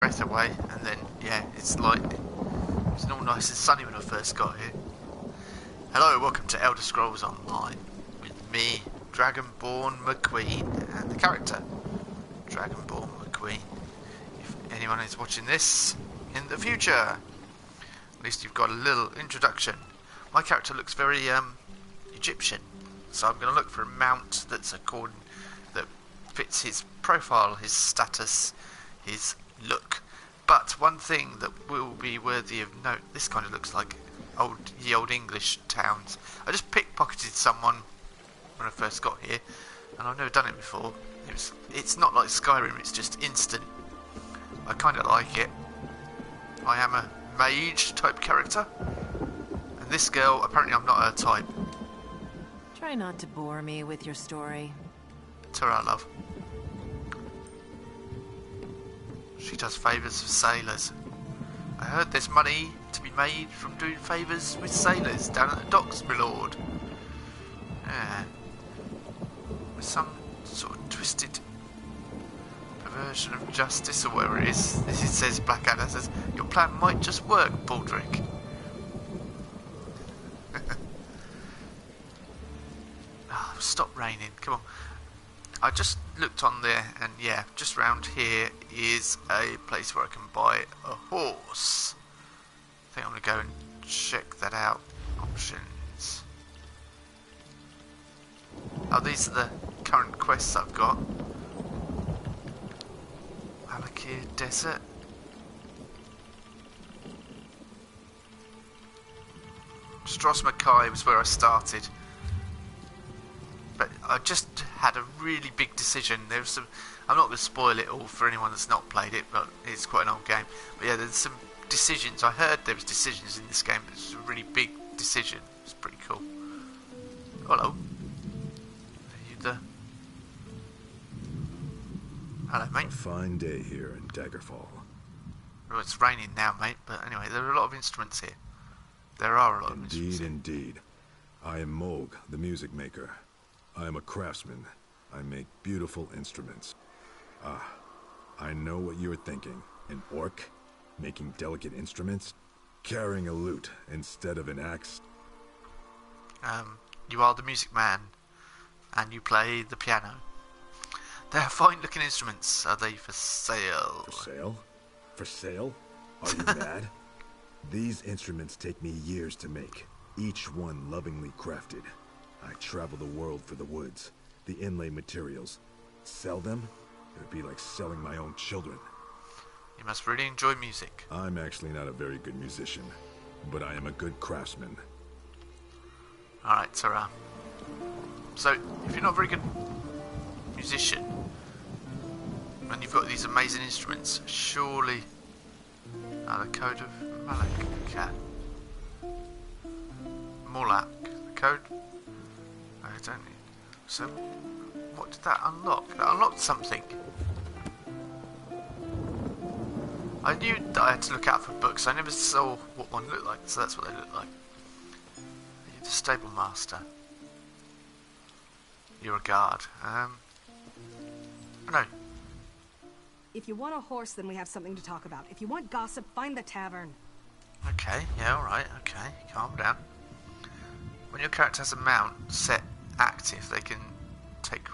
breath away, and then yeah, it's like it's all nice and sunny when I first got here. Hello, welcome to Elder Scrolls Online with me, Dragonborn McQueen, and the character Dragonborn McQueen. If anyone is watching this in the future, at least you've got a little introduction. My character looks very Egyptian, so I'm going to look for a mount that fits his profile, his status, his look. But one thing that will be worthy of note, this kind of looks like the old English towns. I just pickpocketed someone when I first got here, and I've never done it before. It's not like Skyrim, it's just instant. I kind of like it. I am a mage type character, and this girl, apparently I'm not her type. Try not to bore me with your story. Ta-ra, love. She does favours for sailors. I heard there's money to be made from doing favours with sailors down at the docks, my lord. Yeah. With some sort of twisted perversion of justice or whatever it is. This it says, Blackadder says, your plan might just work, Baldric. Oh, stop raining, come on. I just looked on there, and yeah, just round here is a place where I can buy a horse. I think I'm going to go and check that out. Options. Oh, these are the current quests I've got. Alakir Desert. Stros Mackay was where I started. But I just had a really big decision. There's some. I'm not going to spoil it all for anyone that's not played it, but it's quite an old game. But yeah, there's some decisions. I heard there was decisions in this game, but it's a really big decision. It's pretty cool. Hello. Are you the? Hello, mate. A fine day here in Daggerfall. Well, it's raining now, mate. But anyway, there are a lot of instruments here. There are a lot of instruments here. Indeed. I am Moog, the music maker. I am a craftsman. I make beautiful instruments. Ah, I know what you're thinking. An orc? Making delicate instruments? Carrying a lute instead of an axe? You are the music man, and you play the piano. They are fine looking instruments. Are they for sale? For sale? For sale? Are you mad? These instruments take me years to make, each one lovingly crafted. I travel the world for the woods, the inlay materials. Sell them? It would be like selling my own children. You must really enjoy music. I'm actually not a very good musician, but I am a good craftsman. Alright, Sarah. So, if you're not a very good musician, and you've got these amazing instruments, surely... the Code of Malak. Morlach. The code... I don't need... So, what did that unlock? That unlocked something. I knew that I had to look out for books. I never saw what one looked like, so that's what they look like. You're the stable master. You're a guard. No. If you want a horse, then we have something to talk about. If you want gossip, find the tavern. Okay, yeah, alright, okay. Calm down. When your character has a mount set active, they can take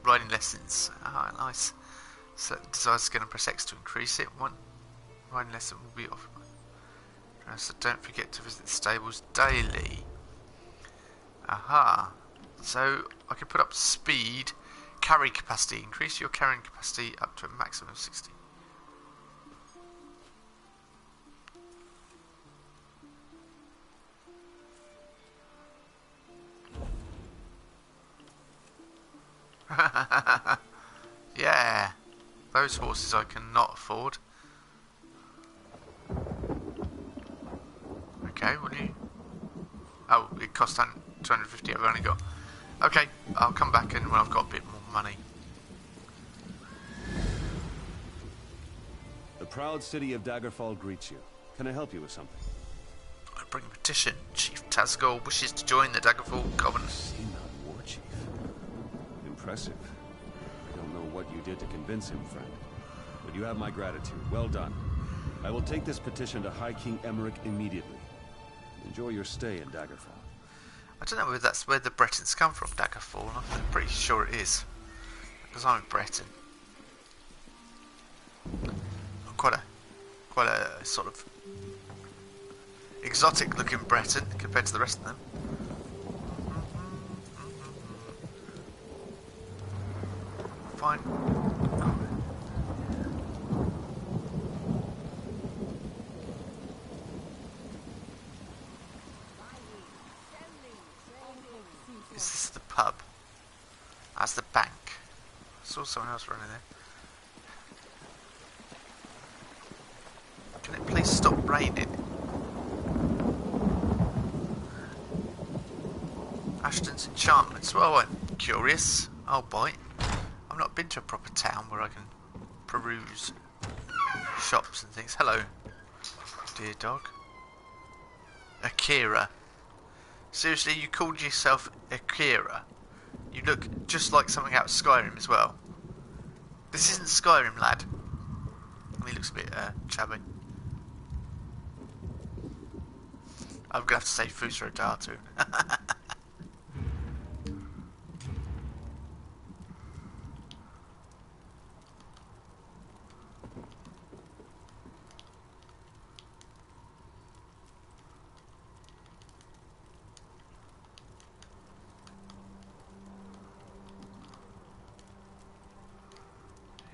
riding lessons. Ah, nice. Select the desired skill and press X to increase it. One riding lesson will be offered. So don't forget to visit the stables daily. Aha. So I can put up speed, carry capacity. Increase your carrying capacity up to a maximum of 60. Yeah, those horses I cannot afford. Okay, will you? Oh, it cost 250. I've only got. Okay, I'll come back in when I've got a bit more money. The proud city of Daggerfall greets you. Can I help you with something? I bring a petition. Chief Tazgol wishes to join the Daggerfall Covenant. Seaman War Chief. Impressive. I don't know what you did to convince him, friend. but you have my gratitude. Well done. I will take this petition to High King Emmerich immediately. Enjoy your stay in Daggerfall. I don't know whether that's where the Bretons come from, Daggerfall. I'm pretty sure it is, because I'm a Breton. I'm quite a sort of exotic-looking Breton compared to the rest of them. Fine. Is this the pub? That's the bank. I saw someone else running there. Can it please stop raining? Ashton's enchantments. Well, I'm curious. I'll bite. I've not been to a proper town where I can peruse shops and things. Hello, dear dog. Akira. Seriously, you called yourself Akira? You look just like something out of Skyrim as well. This isn't Skyrim, lad. He looks a bit chubby. I'm gonna have to say food for a dart.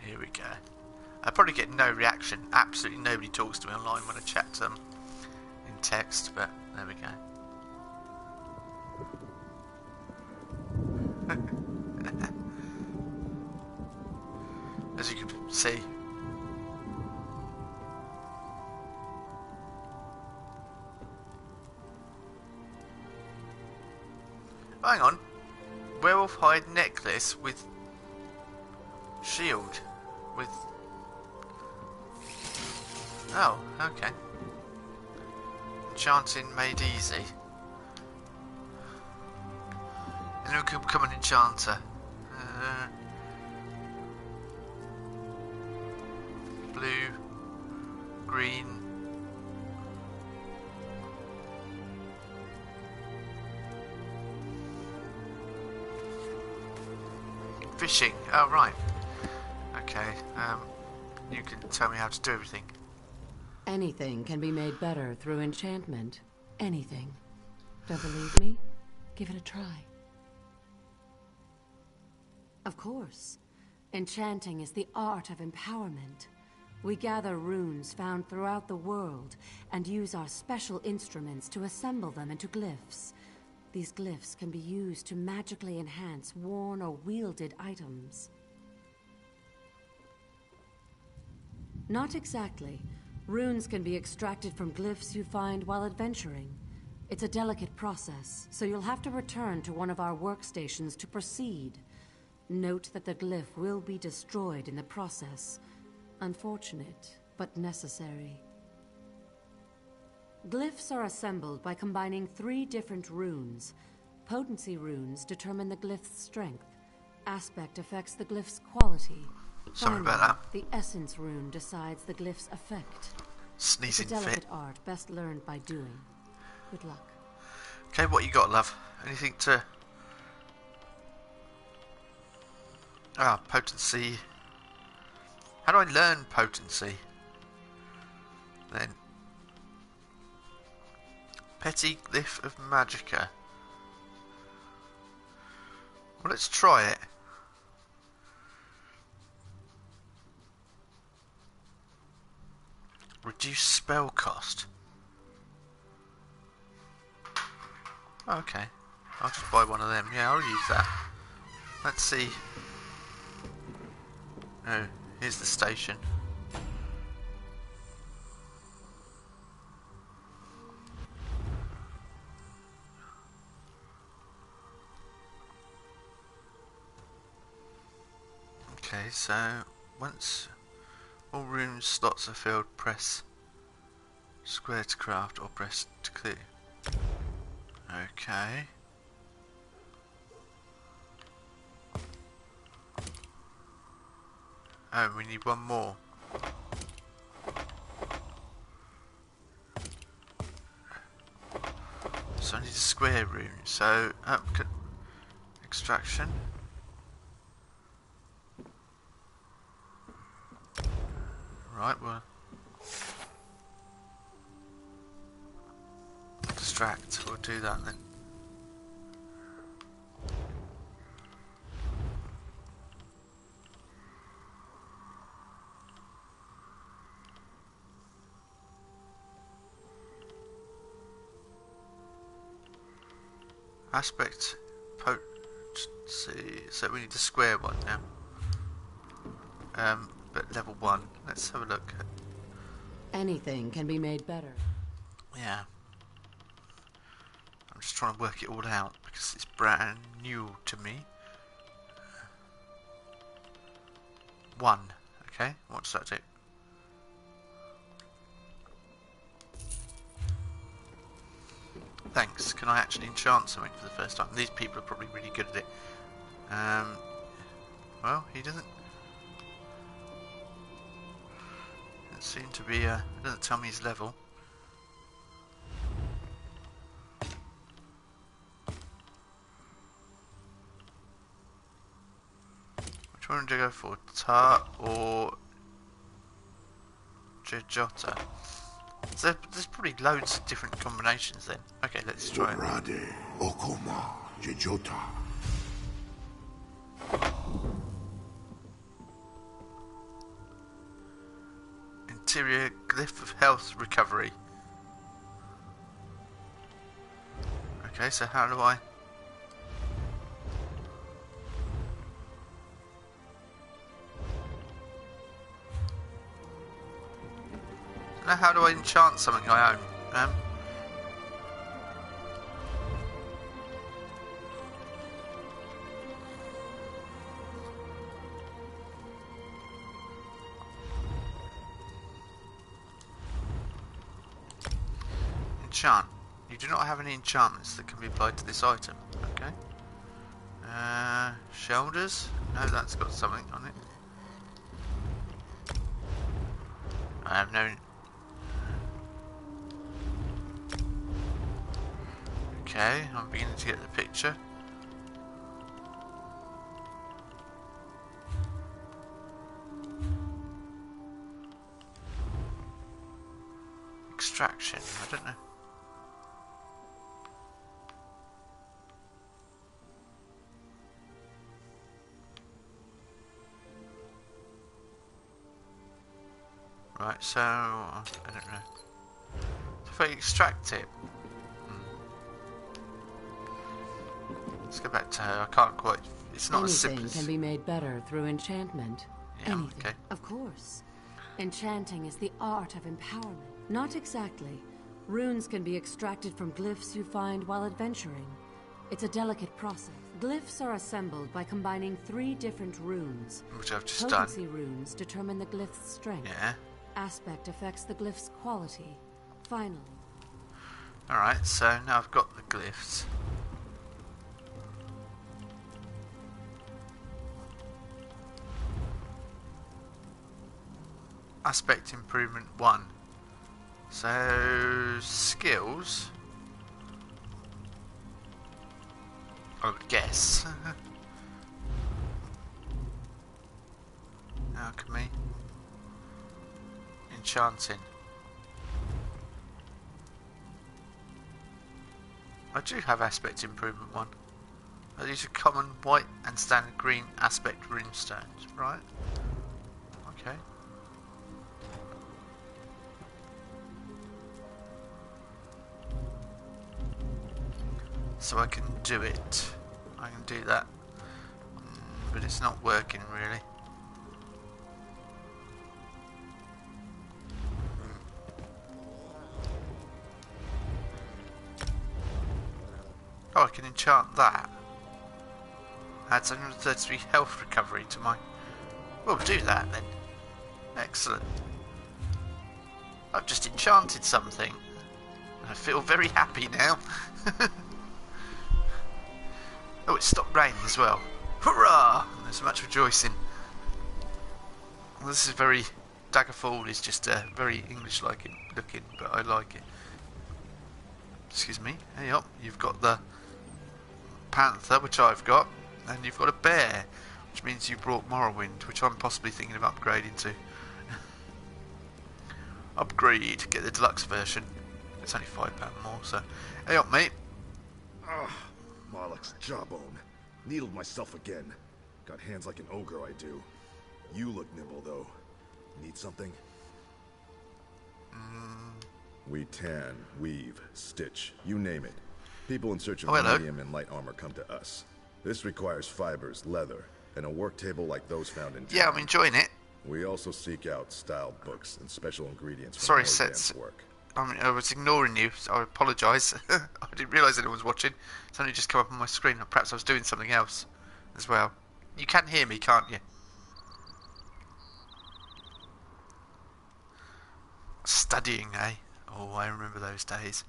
Here we go. I probably get no reaction. Absolutely nobody talks to me online when I chat to them in text, but there we go. As you can see. Hang on. Werewolf hide necklace with shield. With... Oh, okay. Enchanting made easy. And who can become an enchanter? Blue, green. Fishing. Oh, right. Okay. You can tell me how to do everything. Anything can be made better through enchantment. Anything. Don't believe me? Give it a try. Of course. Enchanting is the art of empowerment. We gather runes found throughout the world and use our special instruments to assemble them into glyphs. These glyphs can be used to magically enhance worn or wielded items. Not exactly. Runes can be extracted from glyphs you find while adventuring. It's a delicate process, so you'll have to return to one of our workstations to proceed. Note that the glyph will be destroyed in the process. Unfortunate, but necessary. Glyphs are assembled by combining 3 different runes. Potency runes determine the glyph's strength. Aspect affects the glyph's quality. Sorry about that. The essence rune decides the glyph's effect. Sneezing It's a delicate fit. art best learned by doing. Good luck. Okay, what you got, love? Anything to... Ah, potency. How do I learn potency? Then. Petty Glyph of Magicka. Well, let's try it. Reduce spell cost. Okay. I'll just buy one of them. Yeah, I'll use that. Let's see. Oh, here's the station. Okay, so once all room slots are filled, press square to craft or press to clear. Okay. Oh, we need one more. So I need a square rune. So extraction. Right, well, distract. We'll do that then. Aspect potency. So we need the square one now. But level 1. Let's have a look. Anything can be made better. Yeah. I'm just trying to work it all out because it's brand new to me. 1. Okay, what does that do? Thanks. Can I actually enchant something for the first time? These people are probably really good at it. Well, he doesn't seem to be, doesn't tell me his level. Which one do I go for? Tar or Jejota? So there's probably loads of different combinations then. Okay, let's try it. Rade, Okoma, Jejota. Interior glyph of health recovery. Okay, so how do I... Now how do I enchant something I own? Enchant. You do not have any enchantments that can be applied to this item. Okay. Shoulders. No, that's got something on it. I have no... Okay, I'm beginning to get the picture. Extraction, I don't know. Right, so I don't know. If I extract it, let's go back to her. I can't quite. It's not as simple. Anything can be made better through enchantment. Yeah, Anything. okay. Of course. Enchanting is the art of empowerment. Not exactly. Runes can be extracted from glyphs you find while adventuring. It's a delicate process. Glyphs are assembled by combining 3 different runes. Which I've just Potency done. runes determine the glyph's strength. Yeah. Aspect affects the glyph's quality. Finally. Alright, so now I've got the glyphs. Aspect improvement 1. So skills, I would guess. Alchemy, enchanting. I do have aspect improvement 1. These are common white and standard green aspect runestones, right? Okay. So I can do it. I can do that. But it's not working really. Oh, I can enchant that. Adds 133 health recovery to my... We'll do that then. Excellent. I've just enchanted something. I feel very happy now. Oh, it stopped raining as well. Hurrah! There's much rejoicing. Well, this is very Daggerfall is just very English-like looking, but I like it. Excuse me. Hey up, you've got the panther, which I've got, and you've got a bear, which means you brought Morrowind, which I'm possibly thinking of upgrading to. Upgrade, get the deluxe version. It's only £5 more, so hey up, mate. Moloch's jawbone. Needled myself again. Got hands like an ogre, I do. You look nimble, though. Need something? We tan, weave, stitch, you name it. People in search of medium and light armor come to us. This requires fibers, leather, and a work table like those found in town. Yeah, I'm enjoying it. We also seek out styled books and special ingredients for Sorry, more advanced work. I was ignoring you, so I apologise. I didn't realise anyone was watching. It's only just come up on my screen. Perhaps I was doing something else as well. You can hear me, can't you? Studying, eh? Oh, I remember those days.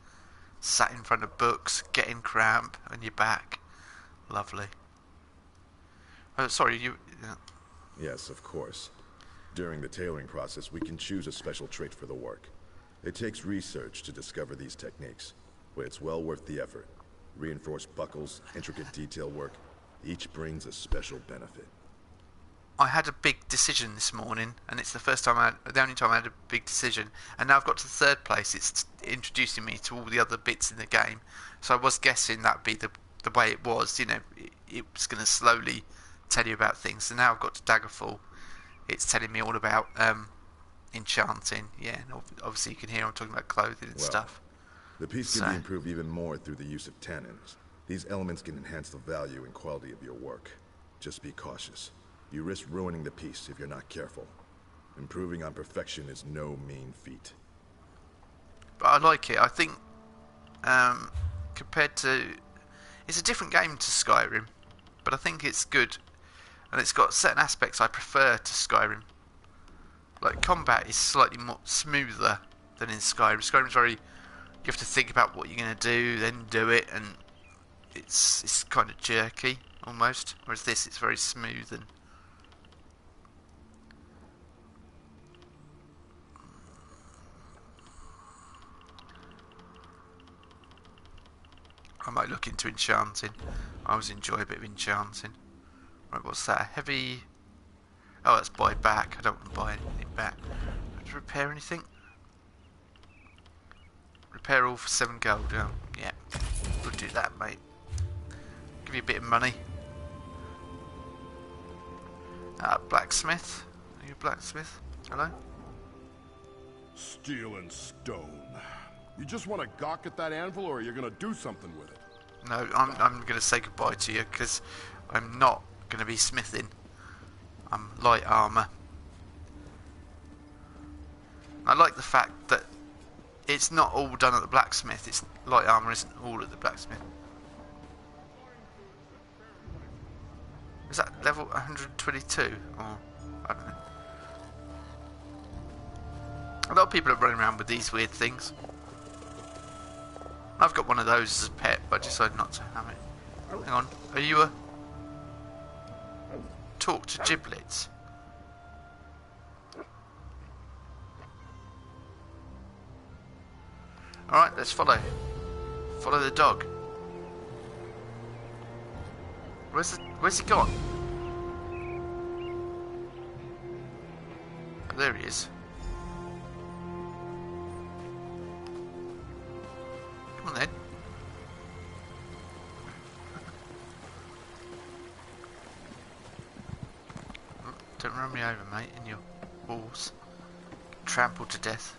Sat in front of books, getting cramp, and you're back. Lovely. Oh, sorry, you... Yes, of course. During the tailoring process, we can choose a special trait for the work. It takes research to discover these techniques, but it's well worth the effort. Reinforced buckles, intricate detail work, each brings a special benefit. I had a big decision this morning, and it's the only time I had a big decision, and now I've got to the third place. It's introducing me to all the other bits in the game, so I was guessing that'd be the way it was. You know, it was going to slowly tell you about things. And now I've got to Daggerfall. It's telling me all about enchanting. Yeah, and obviously you can hear I'm talking about clothing and stuff. The piece can be improved even more through the use of tannins. These elements can enhance the value and quality of your work. Just be cautious. You risk ruining the piece if you're not careful. Improving on perfection is no mean feat. But I like it. I think compared to... It's a different game to Skyrim, but I think it's good. And it's got certain aspects I prefer to Skyrim. Like, combat is slightly more smoother than in Skyrim. Skyrim's very... You have to think about what you're going to do, then do it, and it's kind of jerky, almost. Whereas this, it's very smooth and... I might look into enchanting. I always enjoy a bit of enchanting. Right, what's that? Heavy... Oh, that's buy back. I don't want to buy anything back. To repair anything? Repair all for 7 gold. Oh, yeah. We'll do that, mate. Give you a bit of money. Blacksmith. Are you a blacksmith? Hello? Steel and stone. You just want to gawk at that anvil, or you're going to do something with it? No, I'm going to say goodbye to you, because I'm not going to be smithing. I'm light armour. I like the fact that it's not all done at the blacksmith. It's light armour isn't all at the blacksmith. Is that level 122? Or I don't know. A lot of people are running around with these weird things. I've got one of those as a pet, but I decided not to have it. Hang on, are you a... Talk to giblets? Alright, let's follow. Follow the dog. Where's he gone? Oh, there he is. Come on then. Don't run me over, mate, in your balls. Trampled to death.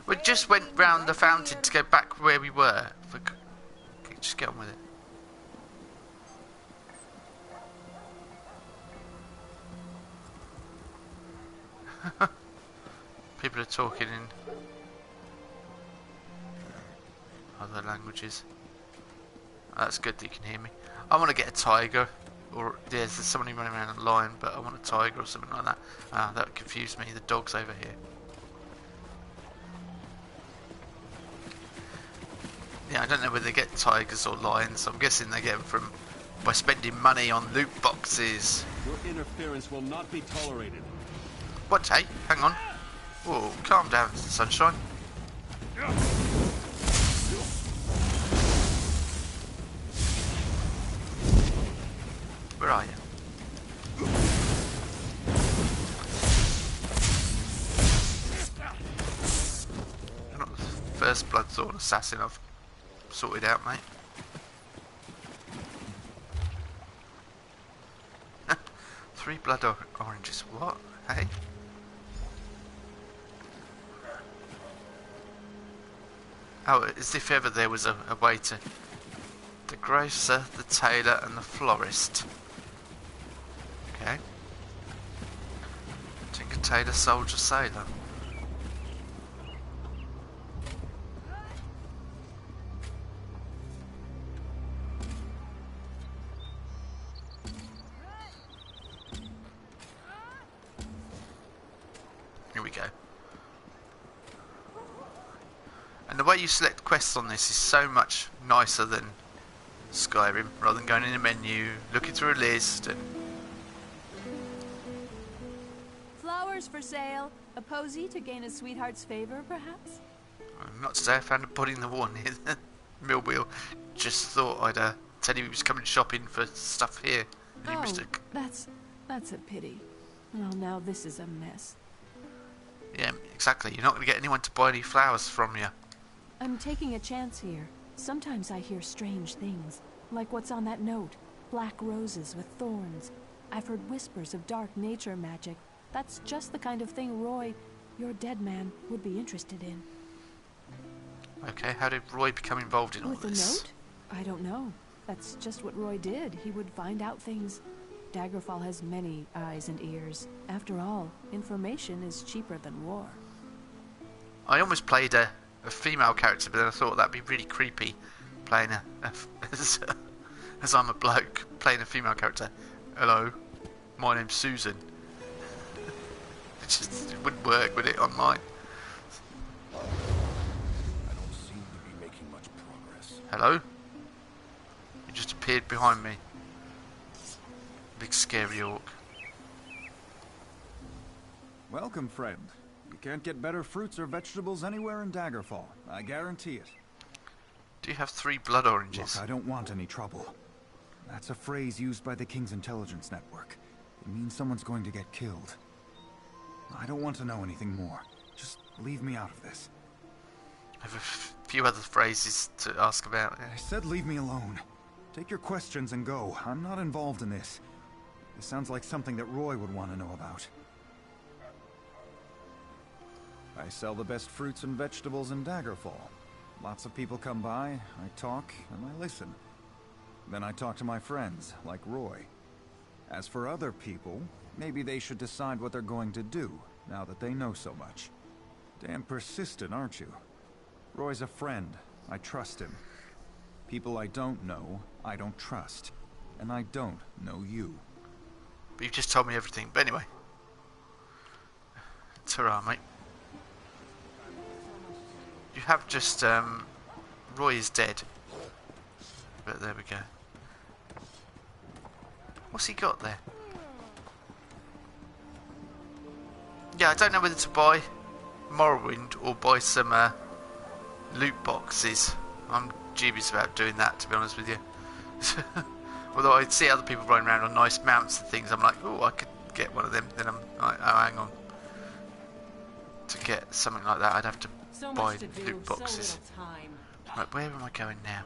We just went round the fountain to go back where we were. Just get on with it. People are talking in other languages. That's good that you can hear me. I want to get a tiger. Or there's somebody running around a lion, but I want a tiger or something like that. That confused me. The dog's over here. Yeah, I don't know where they get tigers or lions. I'm guessing they get them by spending money on loot boxes. Your interference will not be tolerated. What, hey? Hang on. Whoa, calm down, sunshine. Where are you? You're not the first Bloodthorn assassin I've sorted out, mate. 3 blood oranges. What? Hey? Oh, as if ever there was a way to... The grocer, the tailor, and the florist. Okay. Tinker, tailor, soldier, sailor. Here we go. And the way you select quests on this is so much nicer than Skyrim, rather than going in a menu, looking through a list and... Flowers for sale. A posy to gain a sweetheart's favor, perhaps? Not today, I found a body in the wall near the mill wheel. Just thought I'd tell you he was coming shopping for stuff here. And Oh, he that's a pity. Well, now this is a mess. Yeah, exactly. You're not going to get anyone to buy any flowers from you. I'm taking a chance here. Sometimes I hear strange things, like what's on that note. Black roses with thorns. I've heard whispers of dark nature magic. That's just the kind of thing Roy, your dead man, would be interested in. Okay, how did Roy become involved in all With the this? note? I don't know. That's just what Roy did. He would find out things. Daggerfall has many eyes and ears. After all, information is cheaper than war. I almost played a female character, but then I thought that'd be really creepy, playing as I'm a bloke, playing a female character. Hello, my name's Susan. It wouldn't work, would it, online? I don't seem to be making much progress. Hello? You just appeared behind me. Big scary orc. Welcome, friend. You can't get better fruits or vegetables anywhere in Daggerfall. I guarantee it. Do you have 3 blood oranges? Look, I don't want any trouble. That's a phrase used by the King's intelligence network. It means someone's going to get killed. I don't want to know anything more. Just leave me out of this. I have a few other phrases to ask about. I said leave me alone. Take your questions and go. I'm not involved in this. This sounds like something that Roy would want to know about. I sell the best fruits and vegetables in Daggerfall. Lots of people come by, I talk, and I listen. Then I talk to my friends, like Roy. As for other people, maybe they should decide what they're going to do, now that they know so much. Damn persistent, aren't you? Roy's a friend. I trust him. People I don't know, I don't trust. And I don't know you. But you've just told me everything. But anyway. Ta-ra, mate. You have just, Roy is dead. But there we go. What's he got there? Yeah, I don't know whether to buy Morrowind or buy some loot boxes. I'm dubious about doing that, to be honest with you. Although I see other people running around on nice mounts and things, I'm like, oh, I could get one of them. Then I'm like, oh, hang on. To get something like that, I'd have to buy loot boxes. Right, where am I going now?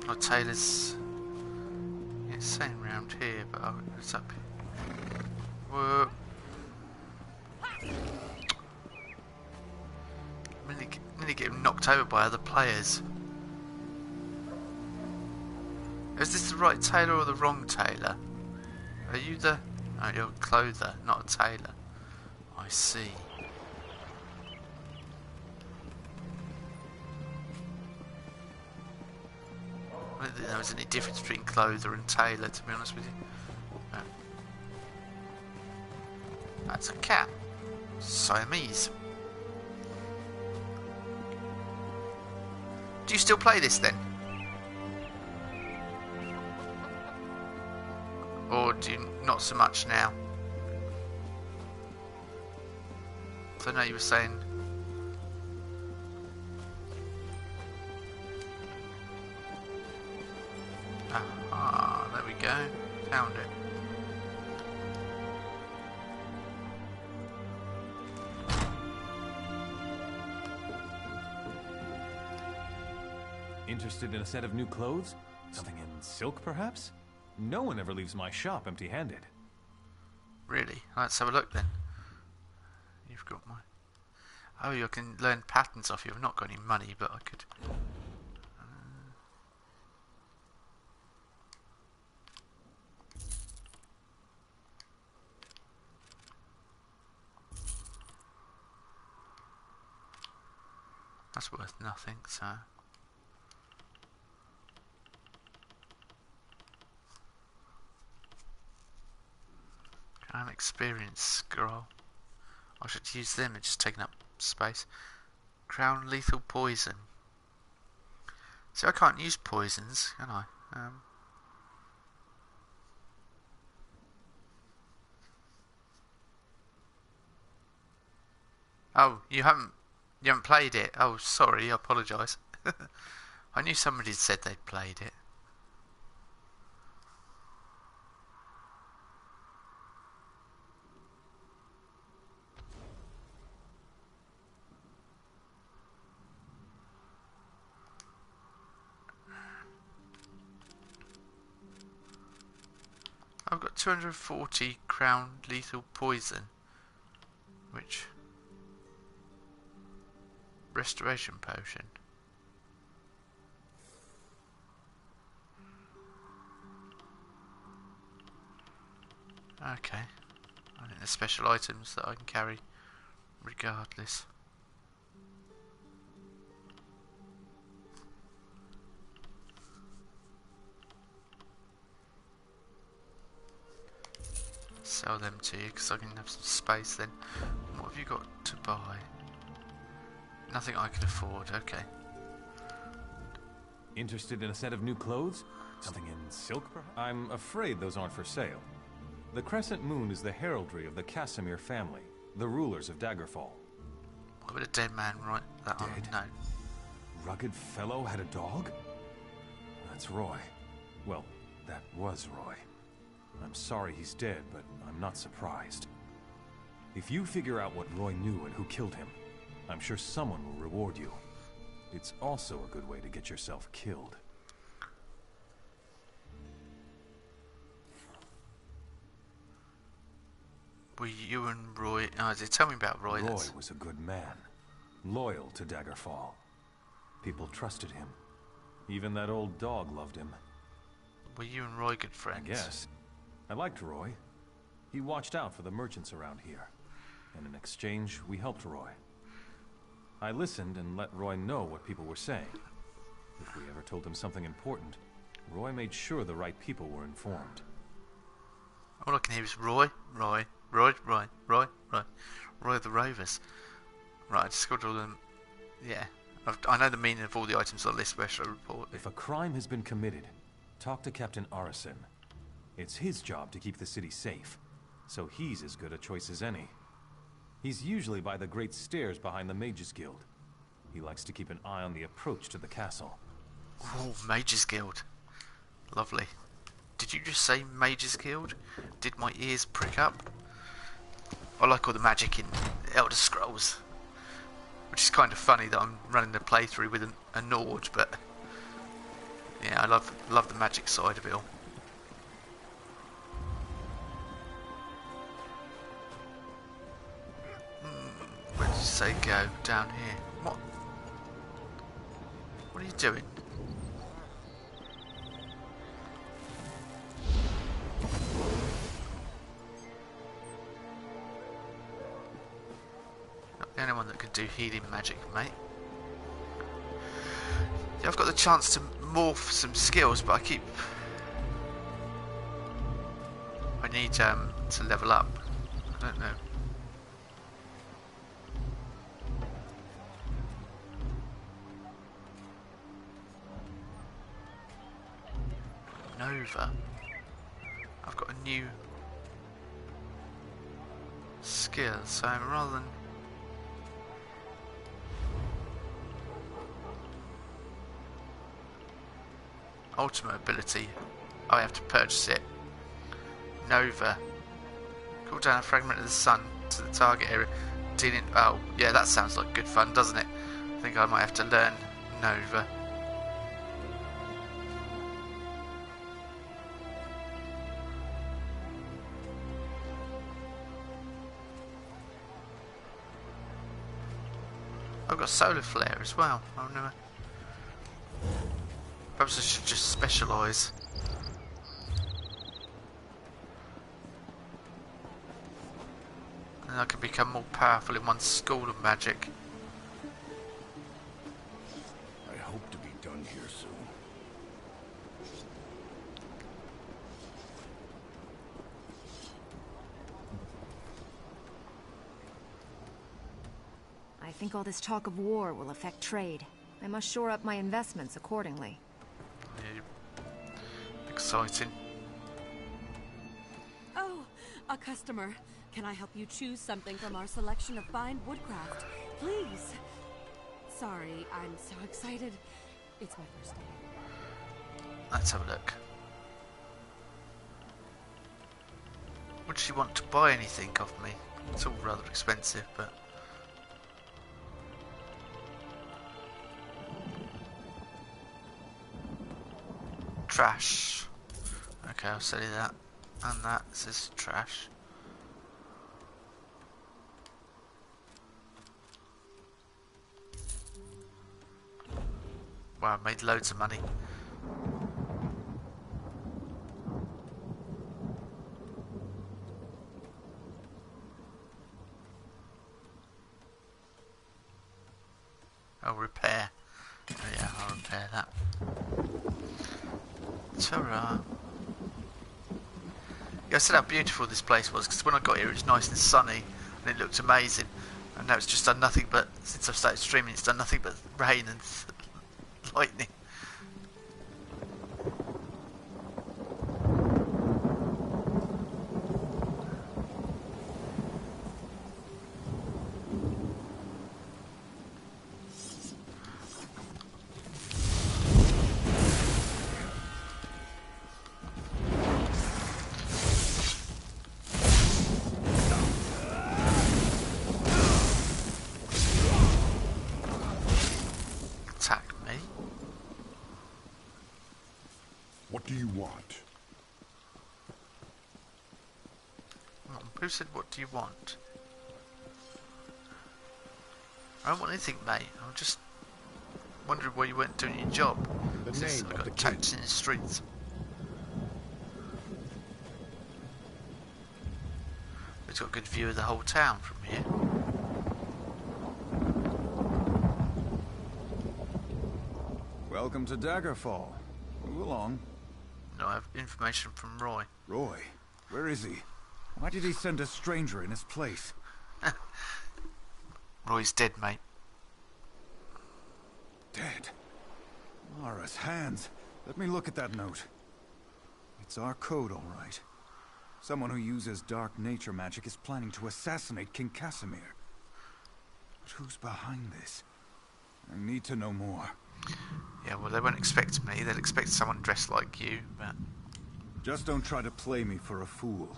Oh, Taylor's... Yeah, it's saying round here, but oh, it's up here. Whoa. I'm nearly getting knocked over by other players. Is this the right tailor or the wrong tailor? Are you the... Oh, you're a clother, not a tailor. I see. I don't think there was any difference between clother and tailor, to be honest with you. That's a cat. Siamese. Do you still play this then? Or do you not so much now? So I know you were saying... Ah, there we go. Found it. Interested in a set of new clothes? Something in silk, perhaps? No one ever leaves my shop empty-handed. Really? Let's have a look then. You've got my... Oh, you can learn patterns off you. I've not got any money, but I could... That's worth nothing, so... Crown experience scroll. I should use them, it's just taking up space. Crown lethal poison. See, I can't use poisons, can I? Oh, you haven't played it. Oh, sorry, I apologise. I knew somebody had said they'd played it. I've got 240 crown lethal poison, which restoration potion. Okay, I think there's special items that I can carry regardless. Sell them to you because I can have some space then. What have you got to buy? Nothing I can afford, okay. Interested in a set of new clothes? Something in silk, perhaps? I'm afraid those aren't for sale. The Crescent Moon is the heraldry of the Casimir family, the rulers of Daggerfall. Why would a dead man write that on a note? Rugged fellow had a dog? That's Roy. Well, that was Roy. I'm sorry he's dead, but I'm not surprised. If you figure out what Roy knew and who killed him, I'm sure someone will reward you. It's also a good way to get yourself killed. Were you and Roy... Oh, tell me about Roy. Roy was a good man, loyal to Daggerfall. People trusted him. Even that old dog loved him. Were you and Roy good friends? I guess. I liked Roy. He watched out for the merchants around here. And in exchange, we helped Roy. I listened and let Roy know what people were saying. If we ever told him something important, Roy made sure the right people were informed. All I can hear is Roy, Roy, Roy, Roy, Roy, Roy, Roy of the Rovers. Right, I just got all them. Yeah, I know the meaning of all the items on this special report. If a crime has been committed, talk to Captain Arison. It's his job to keep the city safe, so he's as good a choice as any. He's usually by the great stairs behind the Mages Guild. He likes to keep an eye on the approach to the castle. Oh, Mages Guild. Lovely. Did you just say Mages Guild? Did my ears prick up? I like all the magic in Elder Scrolls. Which is kind of funny that I'm running the playthrough with a Nord, but... Yeah, I love the magic side of it all. Where did you say go? Down here. What? What are you doing? Not the only one that can do healing magic, mate. Yeah, I've got the chance to morph some skills, but I need to level up. I don't know Nova. I've got a new skill, so rather than ultimate ability, I have to purchase it. Nova. Call down a fragment of the sun to the target area. Dealing. Oh, yeah, that sounds like good fun, doesn't it? I think I might have to learn Nova. I've got solar flare as well. I've never. Perhaps I should just specialise. And I can become more powerful in one school of magic. I hope to be done here soon. I think all this talk of war will affect trade. I must shore up my investments accordingly. Yeah, exciting. Oh, a customer. Can I help you choose something from our selection of fine woodcraft? Please. Sorry, I'm so excited. It's my first day. Let's have a look. Would she want to buy anything of me? It's all rather expensive, but... Trash. Okay, I'll sell you that. And that. This is trash. Wow, I made loads of money. I'll repair. Oh yeah, I'll repair that. Ta-ra. Yeah, I said how beautiful this place was, because when I got here it was nice and sunny and it looked amazing, and now it's just done nothing but, since I've started streaming, it's done nothing but rain and lightning. What do you want? Who said, what do you want? I don't want anything, mate. I'm just wondering why you weren't doing your job. The Since name I of got the attacked king. in the streets. It's got a good view of the whole town from here. Welcome to Daggerfall. Move along. No, I have information from Roy. Roy? Where is he? Why did he send a stranger in his place? Roy's dead, mate. Dead? Mara's hands. Let me look at that note. It's our code, all right. Someone who uses dark nature magic is planning to assassinate King Casimir. But who's behind this? I need to know more. Yeah, well, they won't expect me. They'll expect someone dressed like you, but... Just don't try to play me for a fool.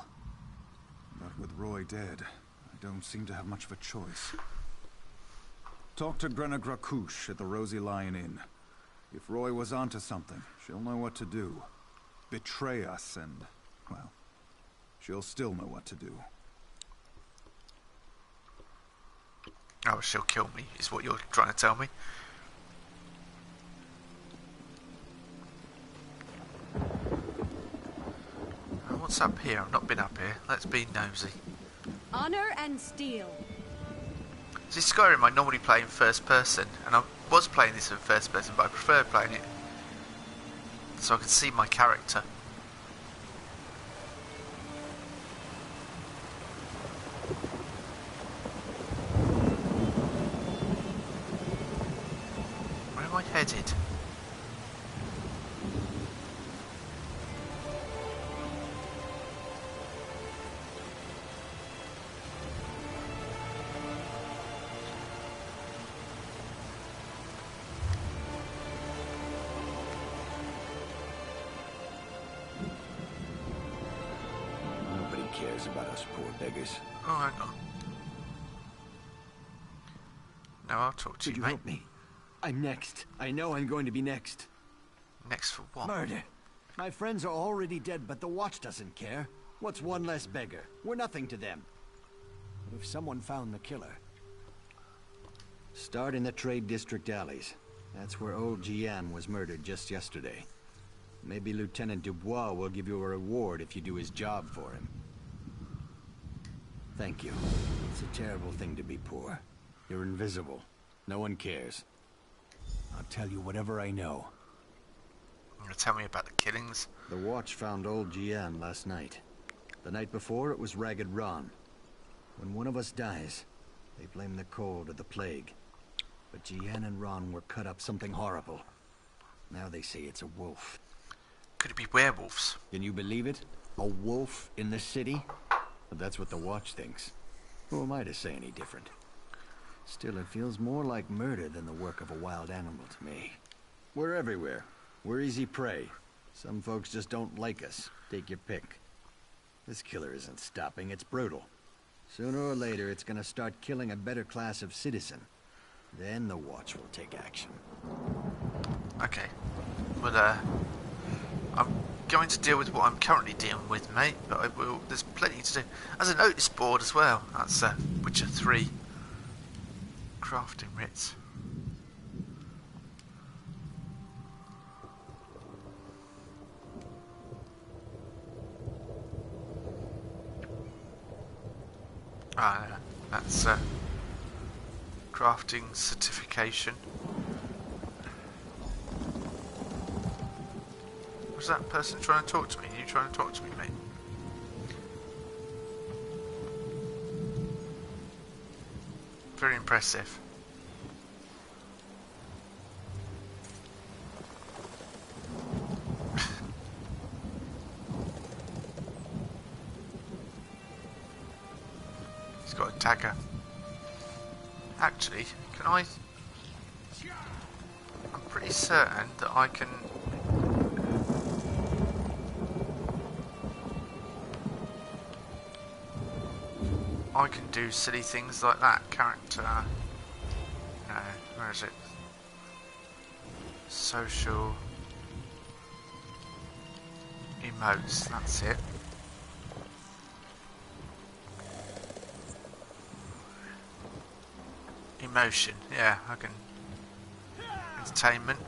But with Roy dead, I don't seem to have much of a choice. Talk to Grenna Grakush at the Rosy Lion Inn. If Roy was onto something, she'll know what to do. Betray us and, well, she'll still know what to do. Oh, she'll kill me, is what you're trying to tell me. What's up here? I've not been up here. Let's be nosy. Honor and steel. See, Skyrim I normally play in first person, and I was playing this in first person, but I prefer playing it so I can see my character. Where am I headed? cares about us poor beggars? Oh, hang on. No, I'll talk to Could you, you mate. help me? I'm next. I know I'm going to be next. Next for what? Murder. My friends are already dead, but the Watch doesn't care. What's one less beggar? We're nothing to them. What if someone found the killer? Start in the Trade District alleys. That's where old Gian was murdered just yesterday. Maybe Lieutenant Dubois will give you a reward if you do his job for him. Thank you. It's a terrible thing to be poor. You're invisible. No one cares. I'll tell you whatever I know. You're gonna tell me about the killings? The Watch found old Gian last night. The night before, it was Ragged Ron. When one of us dies, they blame the cold or the plague. But Gian and Ron were cut up something horrible. Now they say it's a wolf. Could it be werewolves? Can you believe it? A wolf in the city? But that's what the Watch thinks. Who am I to say any different? Still, it feels more like murder than the work of a wild animal to me. We're everywhere. We're easy prey. Some folks just don't like us. Take your pick. This killer isn't stopping, it's brutal. Sooner or later, it's gonna start killing a better class of citizen. Then the Watch will take action. Okay. Well, I'm going to deal with what I'm currently dealing with, mate, but I will. There's plenty to do. There's a notice board as well. That's Witcher 3. Crafting writs. That's crafting certification. Was that person trying to talk to me? Are you trying to talk to me, mate? Very impressive. He's got a dagger. Actually, can I... I'm pretty certain that I can... I can do silly things like that. Character... No, where is it? Social... Emotes, that's it. Emotion, yeah, I can... Entertainment.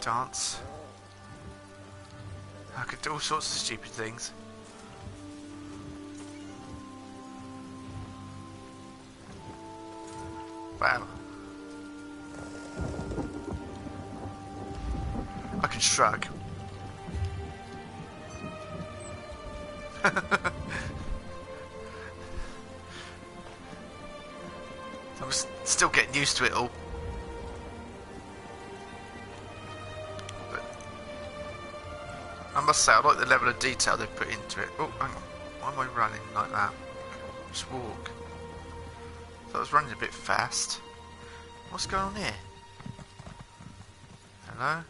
Dance. I could do all sorts of stupid things. Well, I can shrug. I'm still getting used to it all. But I must say, I like the level of detail they've put into it. Oh, hang on. Why am I running like that? Just walk. So I was running a bit fast. What's going on here? Hello?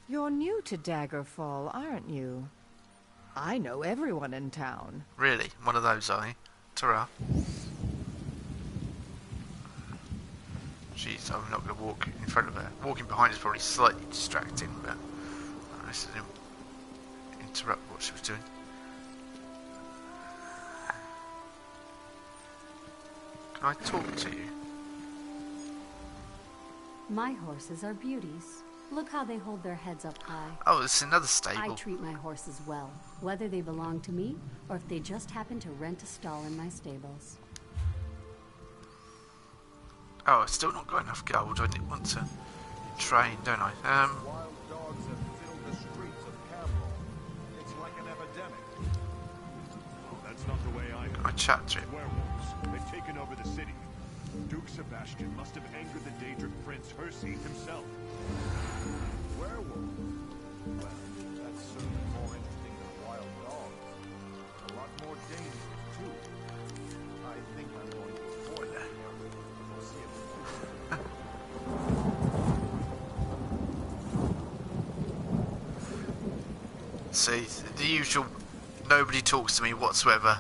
You're new to Daggerfall, aren't you? I know everyone in town. Really? One of those, are you? Ta-ra. Jeez, I'm not going to walk in front of her. Walking behind is probably slightly distracting, but I didn't interrupt what she was doing. Can I talk to you? My horses are beauties. Look how they hold their heads up high. Oh, it's another stable. I treat my horses well, whether they belong to me or if they just happen to rent a stall in my stables. Oh, I've still not got enough gold. I didn't want to train, don't I? Wild dogs have filled the streets of Cameron. It's like an epidemic. Oh, that's not the way I chat to him. Werewolves. They've taken over the city. Duke Sebastian must have angered the Daedric Prince Herseed himself. Werewolves? Well, that's certainly more interesting than wild dogs. A lot more dangerous, too. I think I'm going to avoid that area. We'll see if See, the usual Nobody talks to me whatsoever.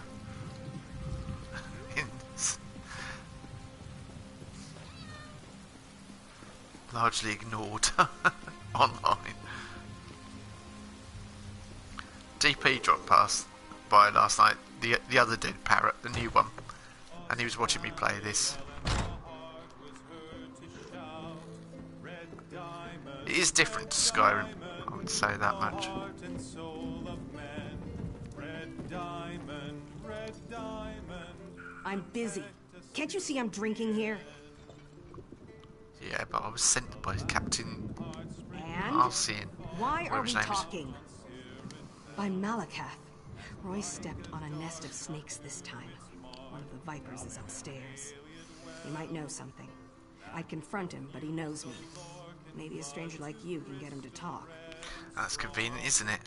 Largely ignored online. DP dropped past by last night. The other dude, Parrot, the new one, and he was watching me play this. It is different to Skyrim, I would say that much. I'm busy. Can't you see I'm drinking here? Yeah, but I was sent by Captain And? Arsian. Why are we talking? By Malakath. Roy stepped on a nest of snakes this time. One of the vipers is upstairs. He might know something. I'd confront him, but he knows me. Maybe a stranger like you can get him to talk. That's convenient, isn't it?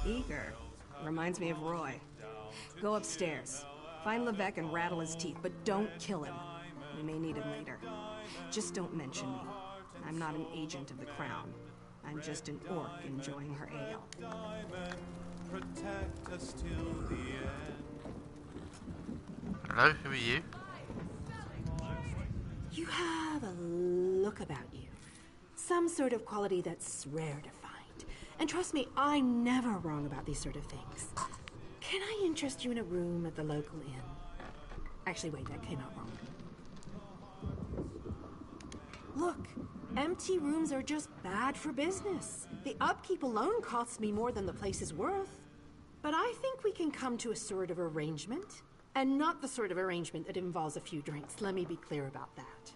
Eager. Reminds me of Roy. Go upstairs. Find Levesque and rattle his teeth, but don't kill him. We may need him later. Just don't mention me. I'm not an agent of the Crown. I'm just an orc enjoying her ale. Hello, who are you? You have a look about you. Some sort of quality that's rare to find. And trust me, I'm never wrong about these sort of things. Can I interest you in a room at the local inn? Actually, wait, that came out wrong. Look, empty rooms are just bad for business. The upkeep alone costs me more than the place is worth. But I think we can come to a sort of arrangement. And not the sort of arrangement that involves a few drinks. Let me be clear about that.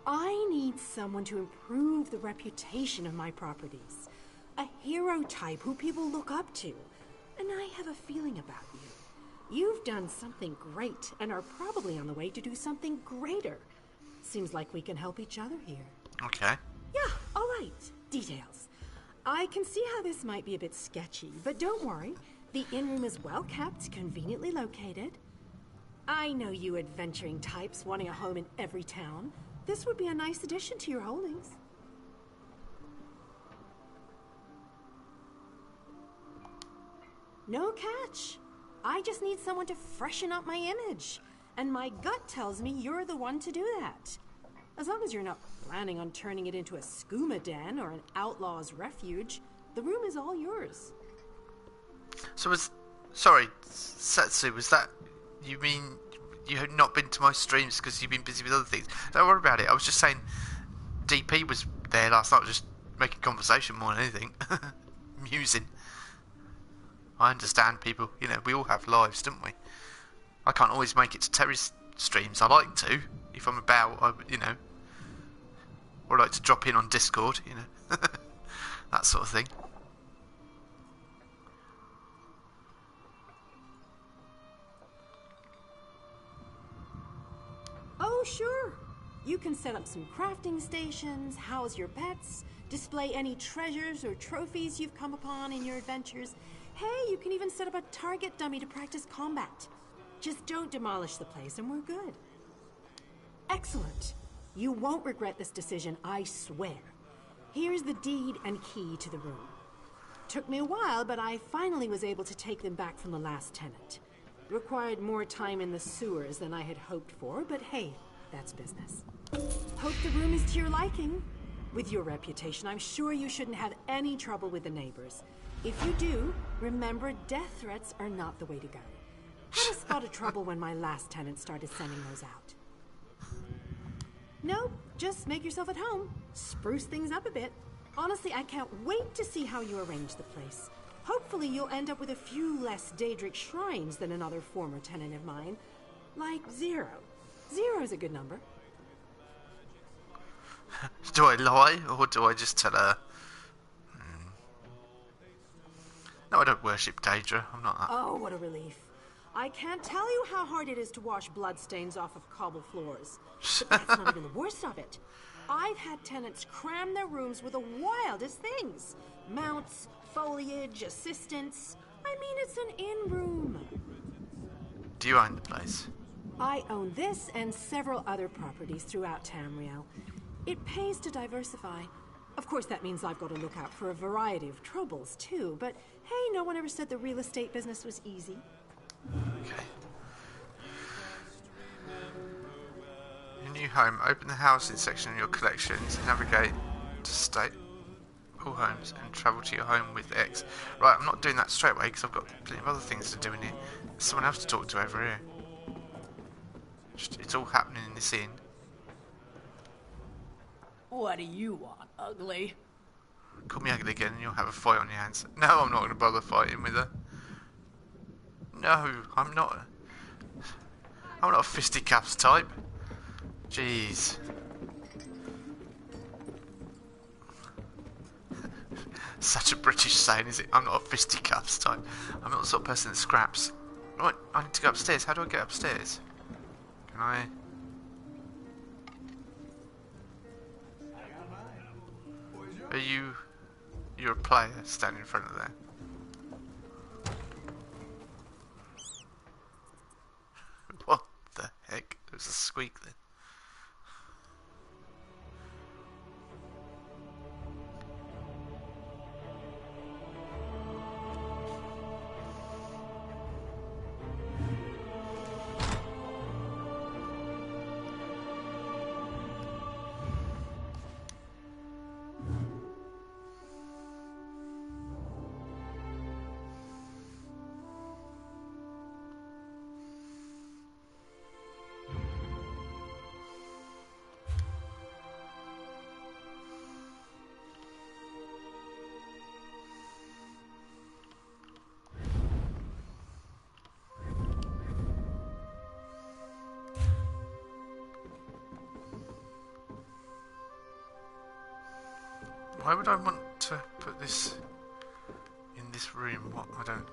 I need someone to improve the reputation of my properties. A hero type who people look up to. And I have a feeling about you. You've done something great and are probably on the way to do something greater. Seems like we can help each other here. Okay. Yeah, all right. Details. I can see how this might be a bit sketchy, but don't worry. The inn room is well kept, conveniently located. I know you adventuring types wanting a home in every town. This would be a nice addition to your holdings. No catch. I just need someone to freshen up my image. And my gut tells me you're the one to do that. As long as you're not planning on turning it into a skooma den or an outlaw's refuge, the room is all yours. So sorry, Setsu, was that, you mean you had not been to my streams because you've been busy with other things? Don't worry about it. I was just saying DP was there last night, just making conversation more than anything. Musing. I understand people, we all have lives, don't we? I can't always make it to Terry's streams. I like to, if I'm about, or I like to drop in on Discord, that sort of thing. Oh, sure. You can set up some crafting stations, house your pets, display any treasures or trophies you've come upon in your adventures. Hey, you can even set up a target dummy to practice combat. Just don't demolish the place and we're good. Excellent. You won't regret this decision, I swear. Here's the deed and key to the room. Took me a while, but I finally was able to take them back from the last tenant. Required more time in the sewers than I had hoped for, but hey, that's business. Hope the room is to your liking. With your reputation, I'm sure you shouldn't have any trouble with the neighbors. If you do, remember death threats are not the way to go. Had a spot of trouble when my last tenant started sending those out. Nope, just make yourself at home. Spruce things up a bit. Honestly, I can't wait to see how you arrange the place. Hopefully you'll end up with a few less Daedric shrines than another former tenant of mine. Like 0. 0's a good number. Do I lie, or do I just tell her? No, I don't worship Daedra. I'm not that. Oh, what a relief. I can't tell you how hard it is to wash bloodstains off of cobble floors. But that's not even the worst of it. I've had tenants cram their rooms with the wildest things. Mounts, foliage, assistants. I mean, it's an inn room. Do you own the place? I own this and several other properties throughout Tamriel. It pays to diversify. Of course, that means I've got to look out for a variety of troubles, too. But hey, no one ever said the real estate business was easy. Okay. Your new home. Open the housing section in your collections. Navigate to state all homes and travel to your home with X. Right, I'm not doing that straight away because I've got plenty of other things to do in here. There's someone else to talk to over here. It's all happening in this inn. What do you want, ugly? Call me ugly again and you'll have a fight on your hands. No, I'm not going to bother fighting with her. No, I'm not. I'm not a fisticuffs type. Jeez. Such a British saying, is it? I'm not a fisticuffs type. I'm not the sort of person that scraps. Right, I need to go upstairs. How do I get upstairs? Can I... Are you... You're a player standing in front of there. What the heck? There's a squeak then. Why would I want to put this in this room? What? I don't...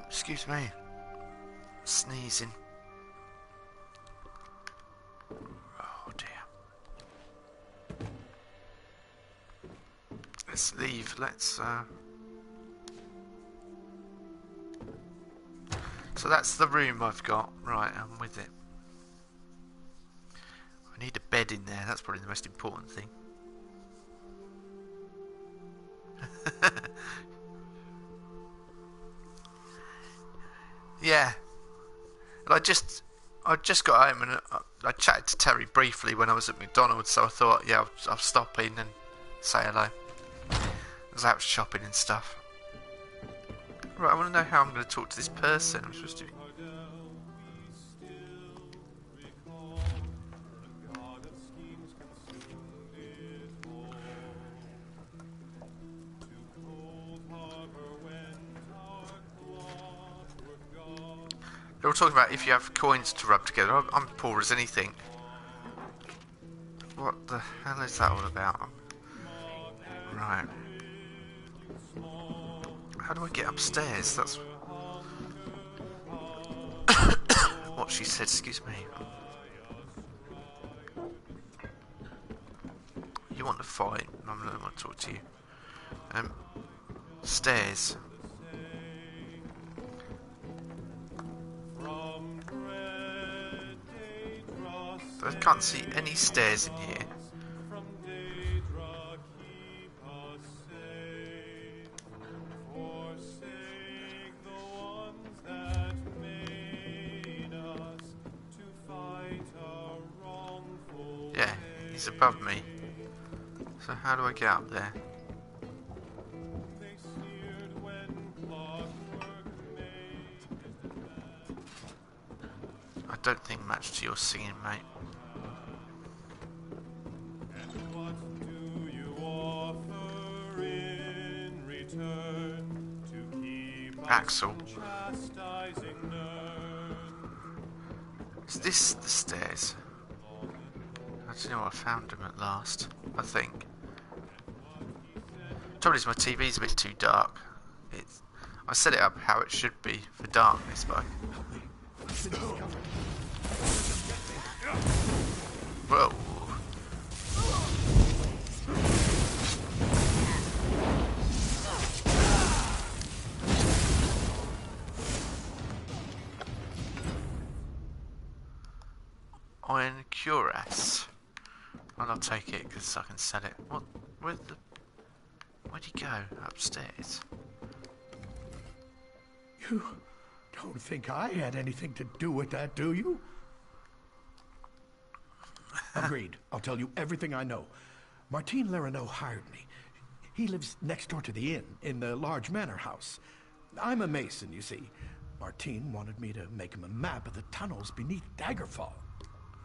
Excuse me. Sneezing. Oh dear. Let's leave. Let's So that's the room I've got. Right, I'm with it. I need a bed in there. That's probably the most important thing. Yeah. And I just got home and I chatted to Terry briefly when I was at McDonald's, so I thought, yeah, I'll stop in and say hello. I was out shopping and stuff. Right, I want to know how I'm going to talk to this person. I'm supposed to... They were talking about if you have coins to rub together. I'm poor as anything. What the hell is that all about? Right. How do I get upstairs? That's what she said, excuse me. You want to fight? I don't want to talk to you. Stairs. I can't see any stairs in here. Yeah, he's above me. So how do I get up there? I don't think much to your singing, mate. Axel. Is this the stairs? I don't know, I found them at last, I think. Trouble is my TV's a bit too dark. I set it up how it should be for darkness, but whoa. cuirass. Well, I'll take it because I can sell it. What? Where'd he go? Upstairs. You don't think I had anything to do with that, do you? Agreed. I'll tell you everything I know. Martin Lerino hired me. He lives next door to the inn, in the large manor house. I'm a mason, you see. Martin wanted me to make him a map of the tunnels beneath Daggerfall.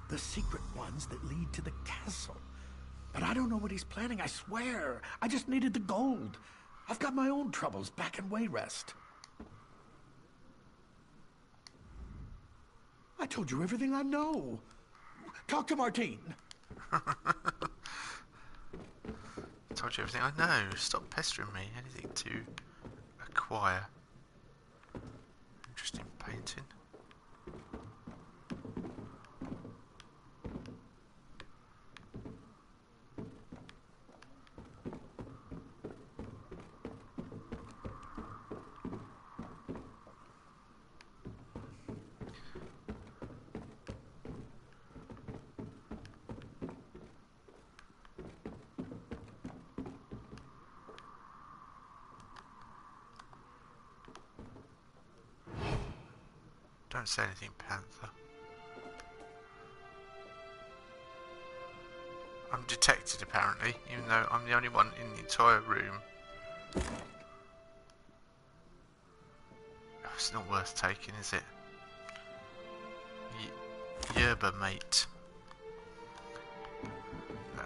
The secret ones that lead to the castle. But I don't know what he's planning, I swear. I just needed the gold. I've got my own troubles back in Wayrest. I told you everything I know. Talk to Martin. Told you everything I know. Stop pestering me. Anything to acquire. Interesting painting. Don't say anything, Panther. I'm detected, apparently, even though I'm the only one in the entire room. Oh, it's not worth taking, is it? Yerba, mate. No.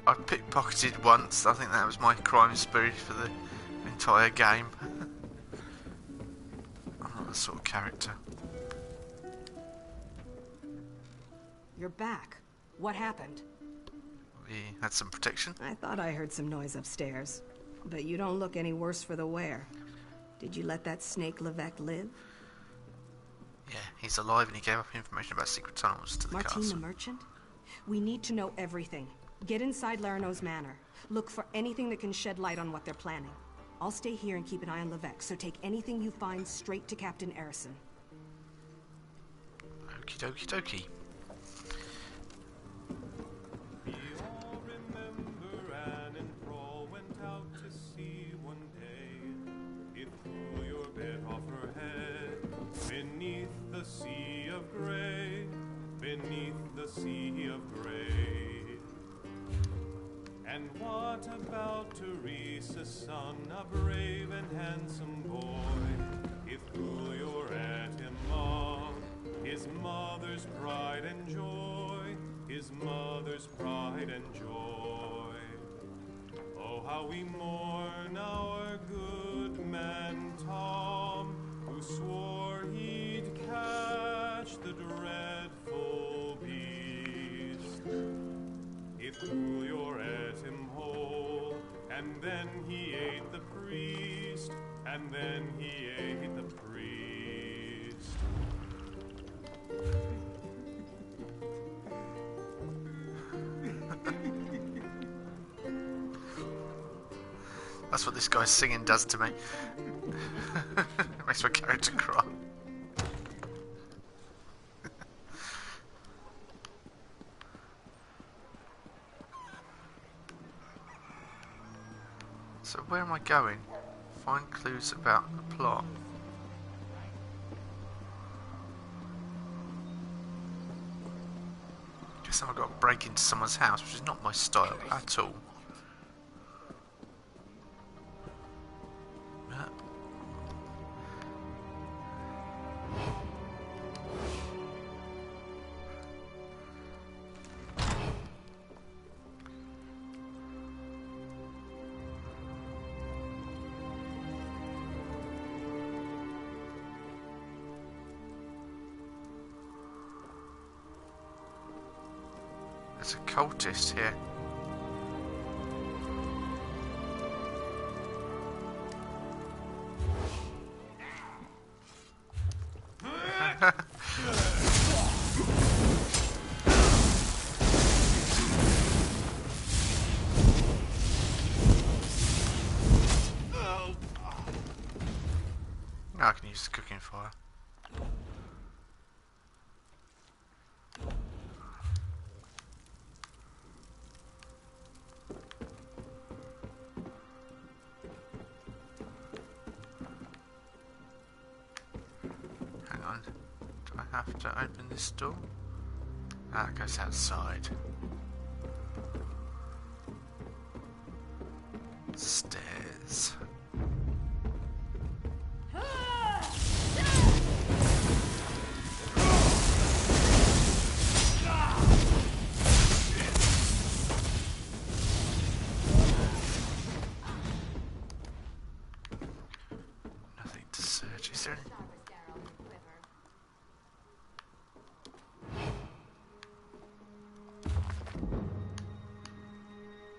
I pickpocketed once. I think that was my crime spree for the entire game. Sort of character. You're back. What happened? We had some protection. I thought I heard some noise upstairs, but you don't look any worse for the wear. Did you let that snake Levesque live? Yeah, he's alive and he gave up information about secret tunnels to the Martin castle. the merchant? We need to know everything. Get inside Lerino's manor. Look for anything that can shed light on what they're planning. I'll stay here and keep an eye on Levesque, so take anything you find straight to Captain Erison. Okie dokie dokie. We all remember Anne and Thrall went out to sea one day. It threw your bed off her head, beneath the sea of grey, beneath the sea of grey. And what about Teresa, son, a brave and handsome boy? If who you're at him on, his mother's pride and joy, his mother's pride and joy. Oh, how we mourn our good man Tom, who swore he'd catch the dreadful beast. If who you're at him whole, and then he ate the priest, and then he ate the priest. That's what this guy's singing does to me. It makes my character cry. So where am I going? Find clues about the plot. Guess I've got to break into someone's house, which is not my style at all. There's a cultist here. Now I can use the cooking fire. have to open this door? Ah, it goes outside. Stairs. Nothing to search. Is there any...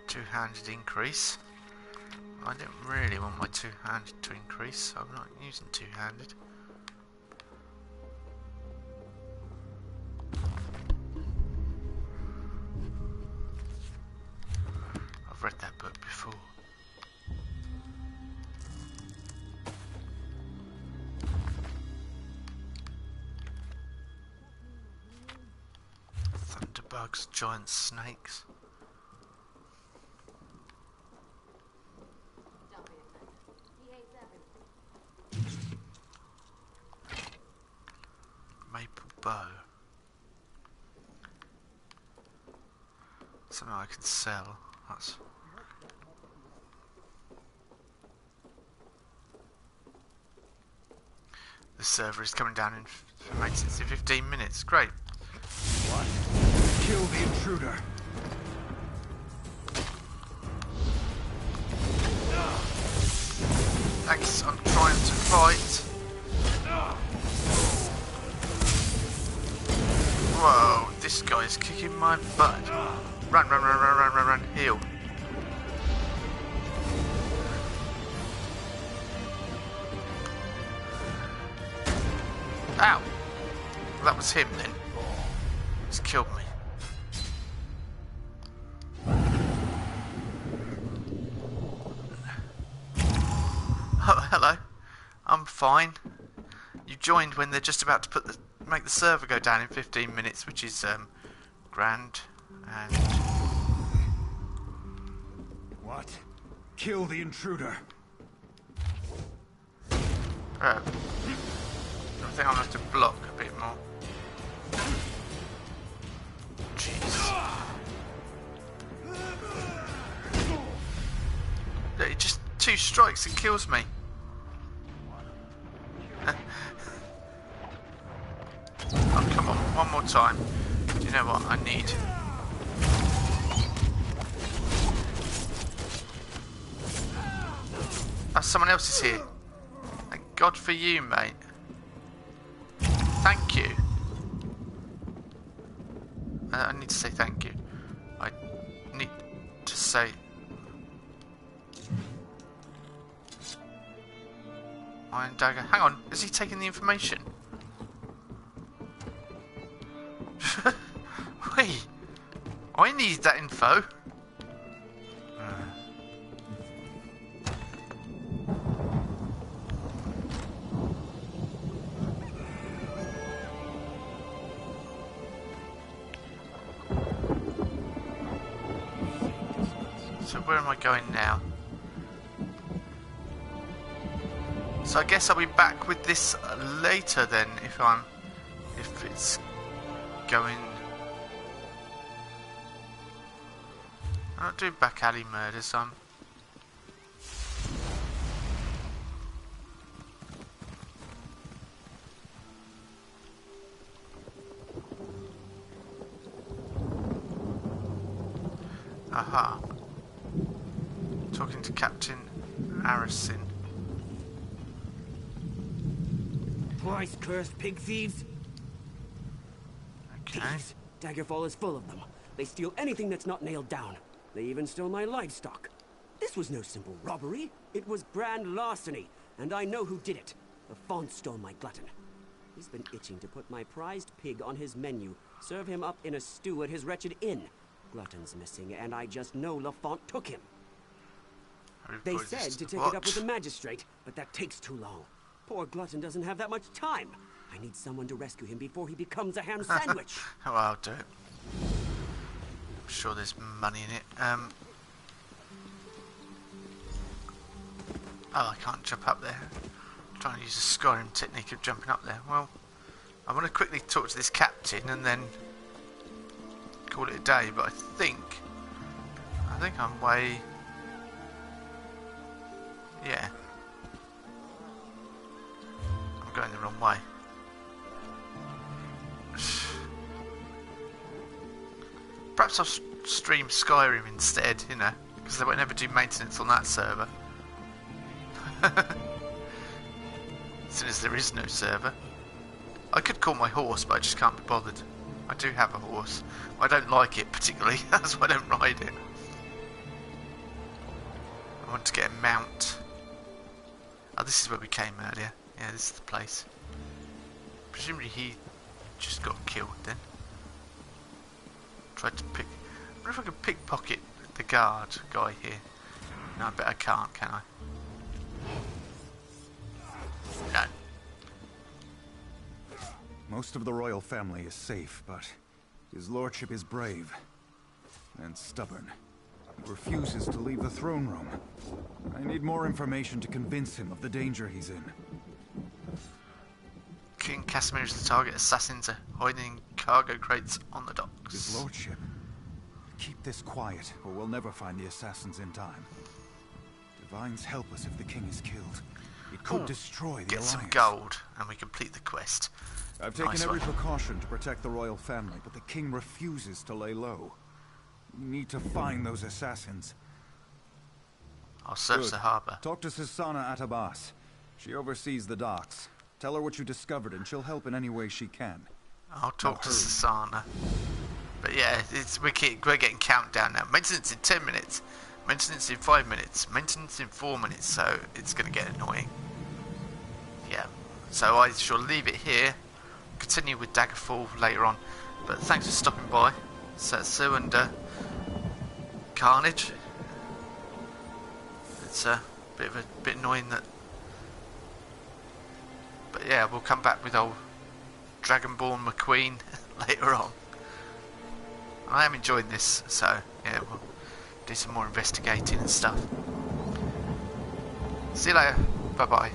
Two-handed increase. I don't really want my two-handed to increase, so I'm not using two-handed. I've read that book before. Thunderbugs, giant snakes. Maple bow. Something I can sell. That's... The server is coming down in 15 minutes. Great. What? Kill the intruder. Thanks, I'm trying to fight. Whoa, this guy's kicking my butt. Run, run, run, run, run, run, run, heal. Ow! That was him then. He's killed me. Oh, hello. I'm fine. You joined when they're just about to make the server go down in 15 minutes, which is grand. And what? Kill the intruder. I think I'll have to block a bit more. Jeez. It just 2 strikes and kills me. Oh, come on, one more time. Do you know what I need? Oh, someone else is here. Thank God for you, mate. Thank you. I need to say thank you. I need to say... Iron dagger. Hang on, is he taking the information? Wait, I need that info. So where am I going now? So I guess I'll be back with this later then, if it's going. I'm not doing back alley murders. Aha. Talking to Captain Arison. Christ-cursed pig thieves! Okay. Thieves! Daggerfall is full of them. They steal anything that's not nailed down. They even stole my livestock. This was no simple robbery. It was grand larceny, and I know who did it. The Font stole my glutton. He's been itching to put my prized pig on his menu, serve him up in a stew at his wretched inn. Glutton's missing, and I just know LaFont took him. They said to take it up with the magistrate, but that takes too long. Poor Glutton doesn't have that much time. I need someone to rescue him before he becomes a ham sandwich. Oh, I'll do it. I'm sure there's money in it. Oh, I can't jump up there. I'm trying to use a Skyrim technique of jumping up there. Well, I'm going to quickly talk to this captain and then call it a day, but I think I'm way... Yeah. I'm going the wrong way. Perhaps I'll stream Skyrim instead, you know, because they won't ever do maintenance on that server. As soon as there is no server. I could call my horse, but I just can't be bothered. I do have a horse. I don't like it particularly, that's why I don't ride it. I want to get a mount. Oh, this is where we came earlier. Yeah, this is the place. Presumably he just got killed then. Tried to pick... I wonder if I can pickpocket the guard guy here. No, I bet I can't, can I? No. Most of the royal family is safe, but his lordship is brave and stubborn. He refuses to leave the throne room. I need more information to convince him of the danger he's in. King Casimir is the target. Assassins are hiding cargo crates on the docks. His lordship. Keep this quiet, or we'll never find the assassins in time. Divines help us if the king is killed. It could destroy the alliance. Get some gold, and we complete the quest. I've taken every precaution to protect the royal family, but the king refuses to lay low. We need to find those assassins. I'll search the harbour. Talk to Susanna Atabas. She oversees the docks. Tell her what you discovered, and she'll help in any way she can. I'll talk to Susanna. But yeah, we're getting countdown now. Maintenance in 10 minutes. Maintenance in 5 minutes. Maintenance in 4 minutes. So it's going to get annoying. Yeah. So I shall leave it here. Continue with Daggerfall later on. But thanks for stopping by, Setsu and Carnage. It's a bit annoying that. But yeah, we'll come back with old Dragonborn McQueen later on. I am enjoying this, so yeah, we'll do some more investigating and stuff. See you later. Bye bye.